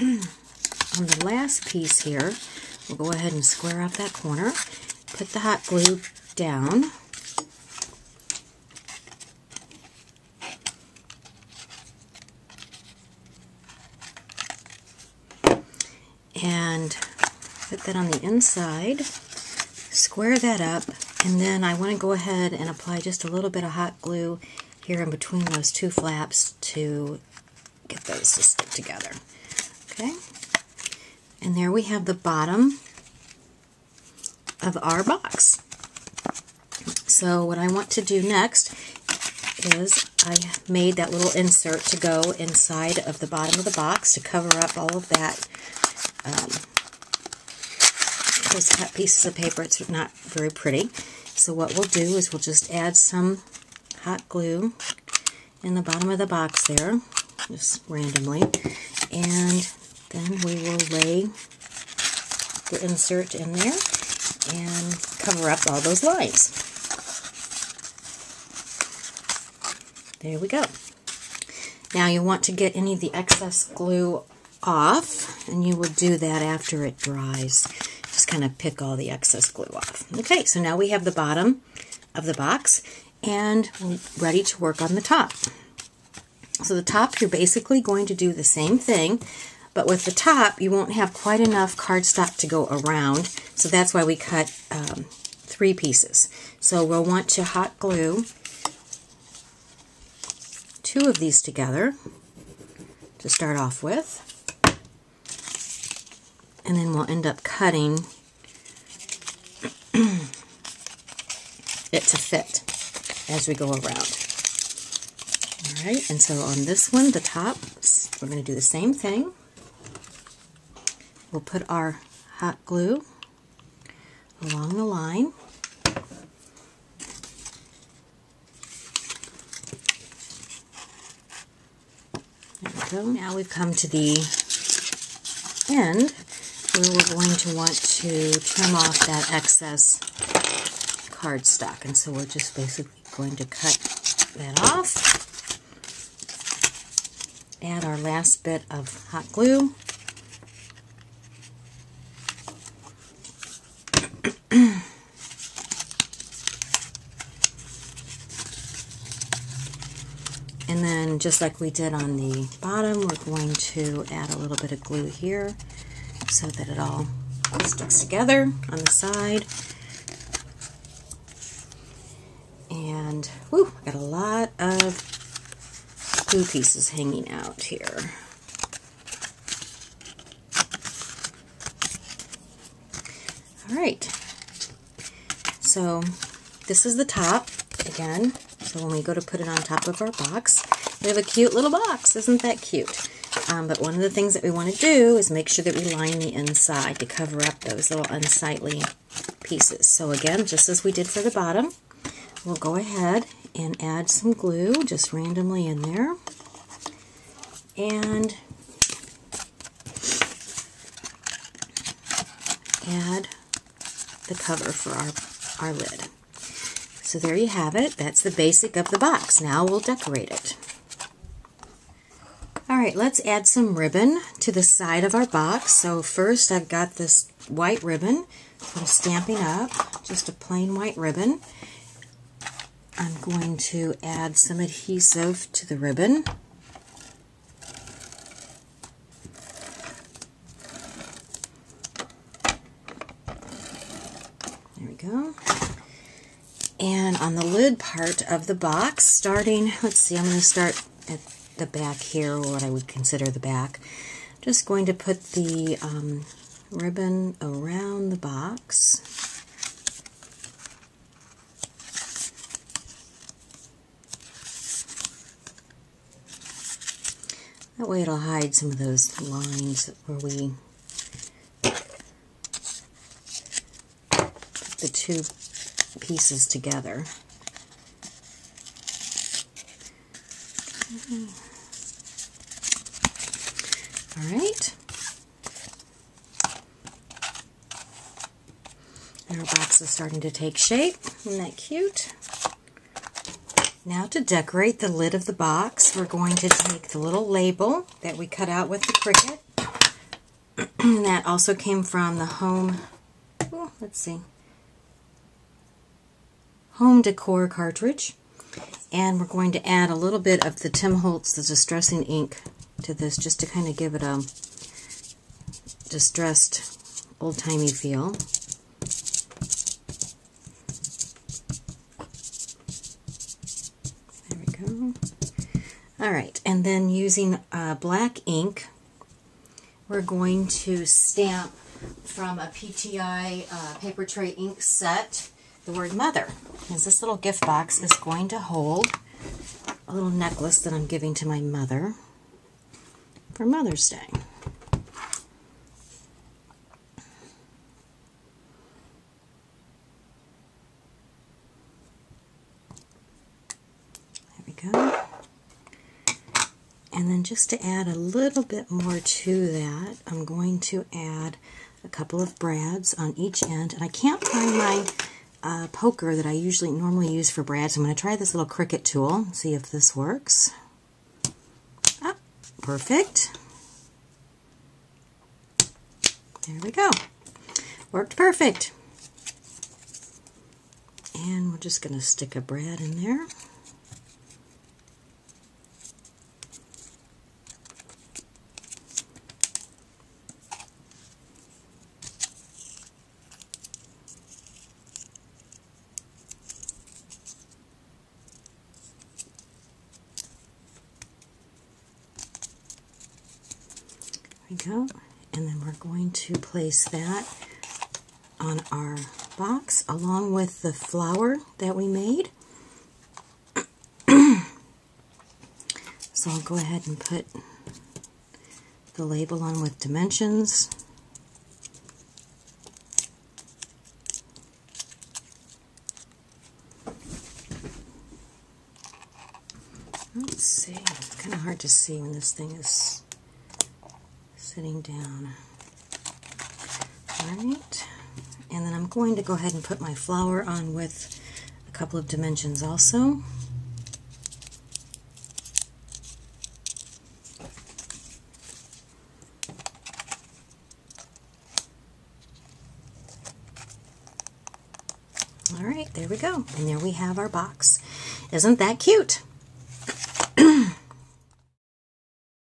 on the last piece here, we'll go ahead and square off that corner, put the hot glue down, and put that on the inside, square that up, and then I want to go ahead and apply just a little bit of hot glue here in between those two flaps to get those to stick together. Okay, and there we have the bottom of our box. So what I want to do next is I made that little insert to go inside of the bottom of the box to cover up all of that those cut pieces of paper. It's not very pretty. So what we'll do is we'll just add some hot glue in the bottom of the box there, just randomly, and then we will lay the insert in there and cover up all those lines. There we go. Now you want to get any of the excess glue off, and you will do that after it dries. Just kind of pick all the excess glue off. Okay, so now we have the bottom of the box, and we're ready to work on the top. So the top, you're basically going to do the same thing, but with the top, you won't have quite enough cardstock to go around, so that's why we cut 3 pieces. So we'll want to hot glue 2 of these together to start off with, and then we'll end up cutting it to fit as we go around. Alright, and so on this one, the top, we're going to do the same thing. We'll put our hot glue along the line. There we go. Now we've come to the end where we're going to want to trim off that excess cardstock, and so we're just basically going to cut that off. Add our last bit of hot glue. And then, just like we did on the bottom, we're going to add a little bit of glue here so that it all sticks together on the side. And, whoo, got a lot of glue pieces hanging out here. Alright, so this is the top again. So when we go to put it on top of our box, we have a cute little box. Isn't that cute? But one of the things that we want to do is make sure that we line the inside to cover up those little unsightly pieces. So again, just as we did for the bottom, we'll go ahead and add some glue just randomly in there. And add the cover for our lid. So there you have it. That's the basic of the box. Now we'll decorate it. Alright, let's add some ribbon to the side of our box. So first I've got this white ribbon for Stampin' Up, just a plain white ribbon. I'm going to add some adhesive to the ribbon. There we go. And on the lid part of the box, starting, let's see, I'm going to start at the back here, or what I would consider the back. Just going to put the ribbon around the box. That way it'll hide some of those lines where we put the two pieces together. Alright. And our box is starting to take shape. Isn't that cute? Now to decorate the lid of the box, we're going to take the little label that we cut out with the Cricut, And that also came from the home, oh, let's see, home decor cartridge. And we're going to add a little bit of the Tim Holtz, the distressing ink, to this just to kind of give it a distressed, old-timey feel. There we go. All right, and then using black ink, we're going to stamp from a PTI paper tray ink set the word mother. Because this little gift box is going to hold a little necklace that I'm giving to my mother for Mother's Day. There we go. And then just to add a little bit more to that, I'm going to add a couple of brads on each end. And I can't find my poker that I normally use for brads. I'm going to try this little Cricut tool and see if this works. Ah, perfect. There we go. Worked perfect. And we're just going to stick a brad in there. There we go. And then we're going to place that on our box along with the flower that we made. So I'll go ahead and put the label on with dimensions. Let's see, it's kind of hard to see when this thing is sitting down. Alright, and then I'm going to go ahead and put my flower on with a couple of dimensions also. Alright, there we go. And there we have our box. Isn't that cute?